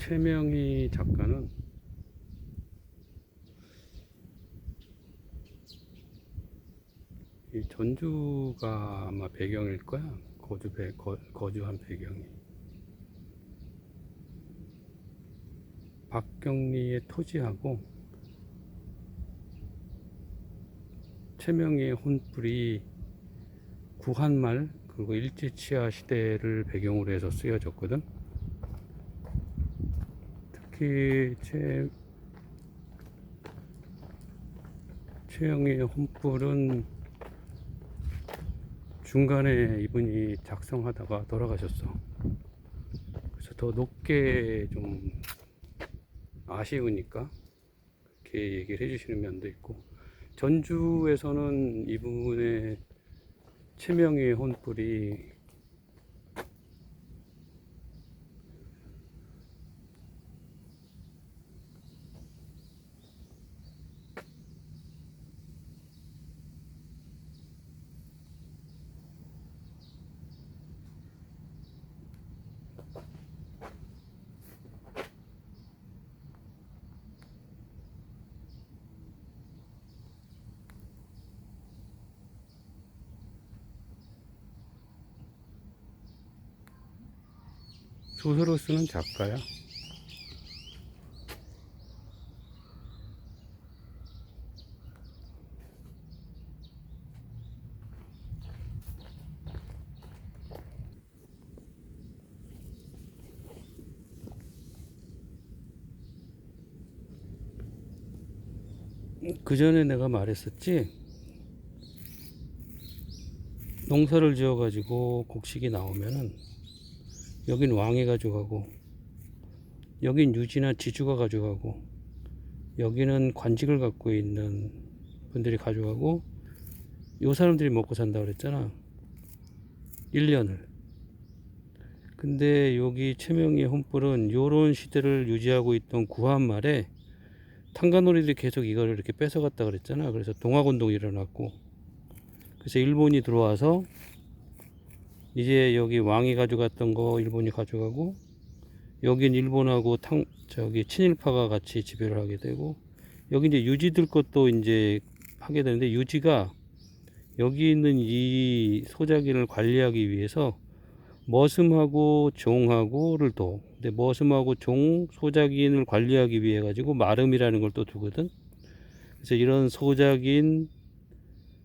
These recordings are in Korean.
최명희 작가는 이 전주가 아마 배경일 거야. 거주한 배경이. 박경리의 토지하고 최명희의 혼불이 구한말 그리고 일제치하 시대를 배경으로 해서 쓰여졌거든. 특히 최영희의 혼불은 중간에 이분이 작성하다가 돌아가셨어. 그래서 더 높게 좀 아쉬우니까 그렇게 얘기를 해주시는 면도 있고, 전주에서는 이분의 최명희의 혼불이 소설을 쓰는 작가야. 그 전에 내가 말했었지, 농사를 지어 가지고 곡식이 나오면은 여긴 왕이 가져가고, 여긴 유지나 지주가 가져가고, 여기는 관직을 갖고 있는 분들이 가져가고, 요 사람들이 먹고 산다 그랬잖아, 1년을. 근데 여기 최명희의 혼불은 요런 시대를 유지하고 있던 구한말에 탄가놀이들이 계속 이거를 이렇게 뺏어갔다 그랬잖아. 그래서 동학운동이 일어났고, 그래서 일본이 들어와서 이제 여기 왕이 가져갔던 거 일본이 가져가고, 여긴 일본하고 친일파가 같이 지배를 하게 되고, 여기 이제 유지들 것도 이제 하게 되는데, 유지가 여기 있는 이 소작인을 관리하기 위해서 머슴하고 종하고를 둬. 근데 머슴하고 종, 소작인을 관리하기 위해 가지고 마름이라는 걸 또 두거든. 그래서 이런 소작인,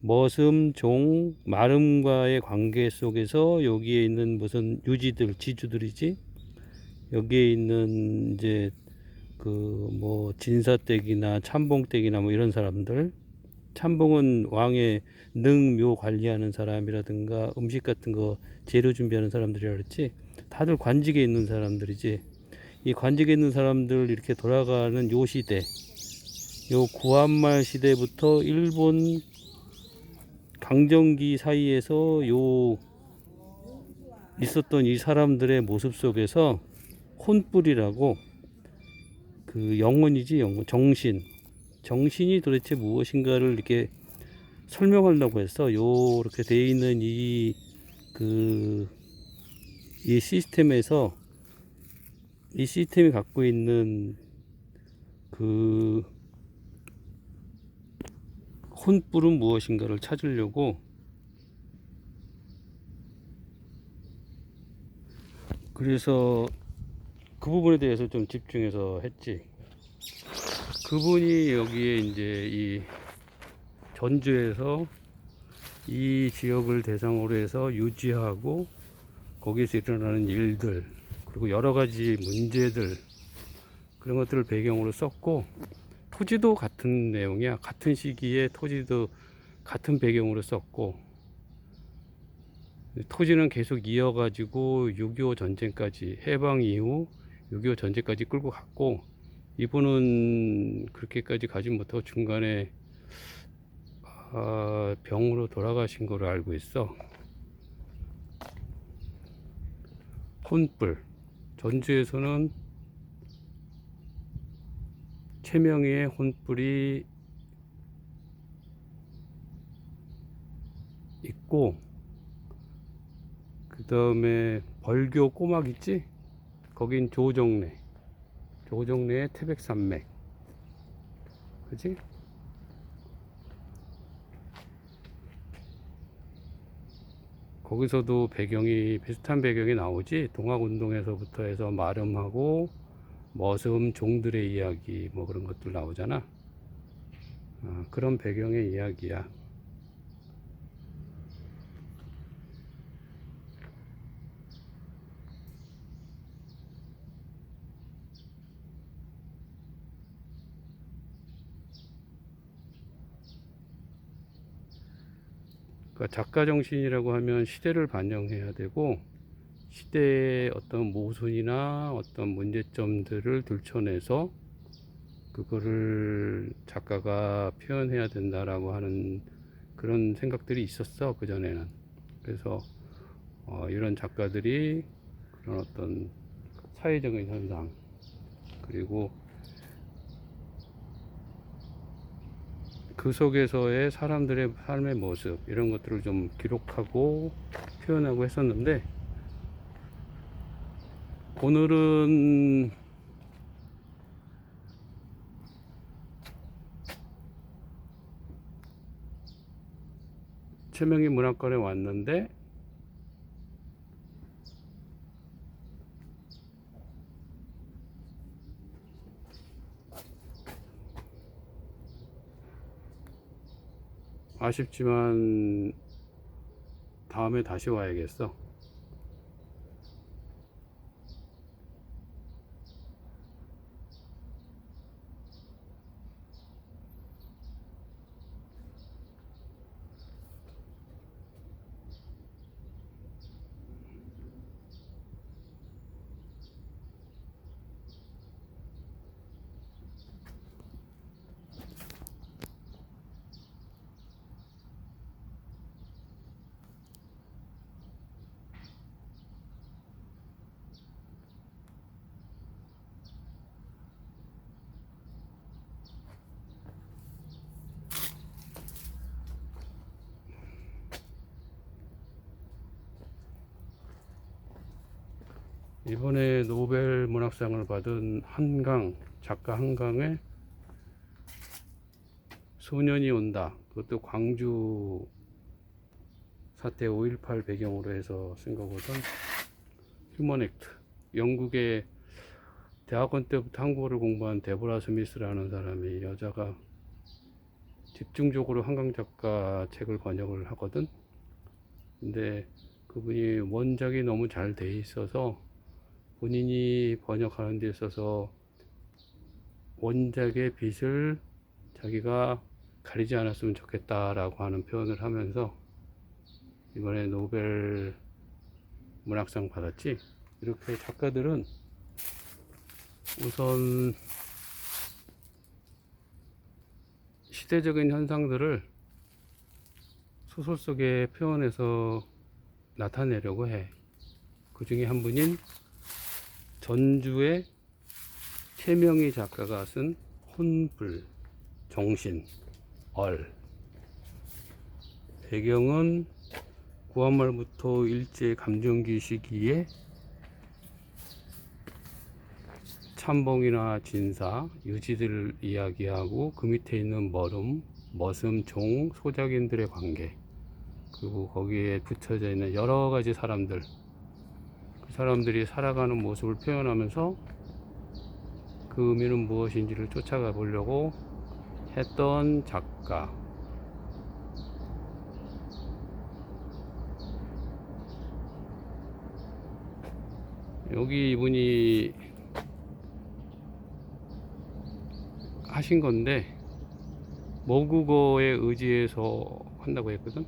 머슴, 종, 마름과의 관계 속에서 여기에 있는 무슨 유지들, 지주들이지. 여기에 있는 이제 그 뭐 진사댁이나 참봉댁이나 뭐 이런 사람들. 참봉은 왕의 능묘 관리하는 사람이라든가 음식 같은 거 재료 준비하는 사람들이라 그랬지. 다들 관직에 있는 사람들이지. 이 관직에 있는 사람들 이렇게 돌아가는 요 시대, 요 구한말 시대부터 일본 강점기 사이에서 요 있었던 이 사람들의 모습 속에서 혼불이라고, 그 영혼이지, 영혼, 정신이 도대체 무엇인가를 이렇게 설명하려고 해서 요렇게 돼 있는 이 시스템에서, 이 시스템이 갖고 있는 그 혼불은 무엇인가를 찾으려고, 그래서 그 부분에 대해서 좀 집중해서 했지. 그분이 여기에 이제 이 전주에서 이 지역을 대상으로 해서 유지하고 거기서 일어나는 일들, 그리고 여러 가지 문제들, 그런 것들을 배경으로 썼고, 토지도 같은 내용이야. 같은 시기에 토지도 같은 배경으로 썼고, 토지는 계속 이어가지고 6.25 전쟁까지, 해방 이후 6.25 전쟁까지 끌고 갔고, 이분은 그렇게까지 가지 못하고 중간에 병으로 돌아가신 걸로 알고 있어. 혼불, 전주에서는 최명희의 혼불이 있고, 그 다음에 벌교 꼬막 있지? 거긴 조정래, 조정래의 태백산맥. 그지? 거기서도 배경이 비슷한 배경이 나오지. 동학운동에서부터 해서 마름하고 머슴 종들의 이야기 뭐 그런 것들 나오잖아. 그런 배경의 이야기야. 그러니까 작가 정신이라고 하면 시대를 반영해야 되고, 시대의 어떤 모순이나 어떤 문제점들을 들춰내서 그거를 작가가 표현해야 된다라고 하는 그런 생각들이 있었어, 그전에는. 그래서 이런 작가들이 그런 어떤 사회적인 현상, 그리고 그 속에서의 사람들의 삶의 모습, 이런 것들을 좀 기록하고 표현하고 했었는데, 오늘은 최명희 문학관에 왔는데, 아쉽지만 다음에 다시 와야겠어. 이번에 노벨 문학상을 받은 한강, 작가 한강의 소년이 온다. 그것도 광주 사태 5.18 배경으로 해서 쓴 거거든. 휴먼 액트. 영국의 대학원 때부터 한국어를 공부한 데보라 스미스라는 사람이, 여자가 집중적으로 한강 작가 책을 번역을 하거든. 근데 그분이 원작이 너무 잘 돼 있어서 본인이 번역하는 데 있어서 원작의 빛을 자기가 가리지 않았으면 좋겠다라고 하는 표현을 하면서 이번에 노벨 문학상 받았지. 이렇게 작가들은 우선 시대적인 현상들을 소설 속에 표현해서 나타내려고 해. 그 중에 한 분인 전주의 최명희 작가가 쓴 혼불, 정신, 얼. 배경은 구한말부터 일제 감정기 시기에 참봉이나 진사, 유지들을 이야기하고, 그 밑에 있는 머름, 머슴, 종, 소작인들의 관계, 그리고 거기에 붙여져 있는 여러 가지 사람들, 그 사람들이 살아가는 모습을 표현하면서 그 의미는 무엇인지를 쫓아가 보려고 했던 작가. 여기 이분이 하신 건데, 모국어에 의지해서 한다고 했거든.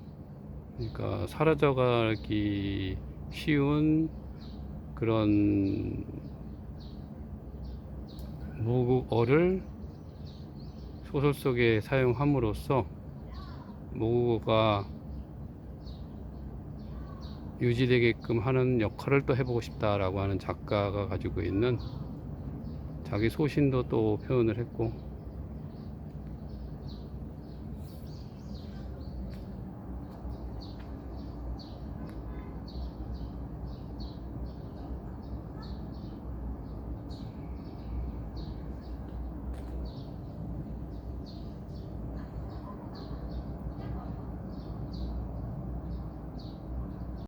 그러니까 사라져가기 쉬운 그런 모국어를 소설 속에 사용함으로써 모국어가 유지되게끔 하는 역할을 또 해보고 싶다라고 하는 작가가 가지고 있는 자기 소신도 또 표현을 했고,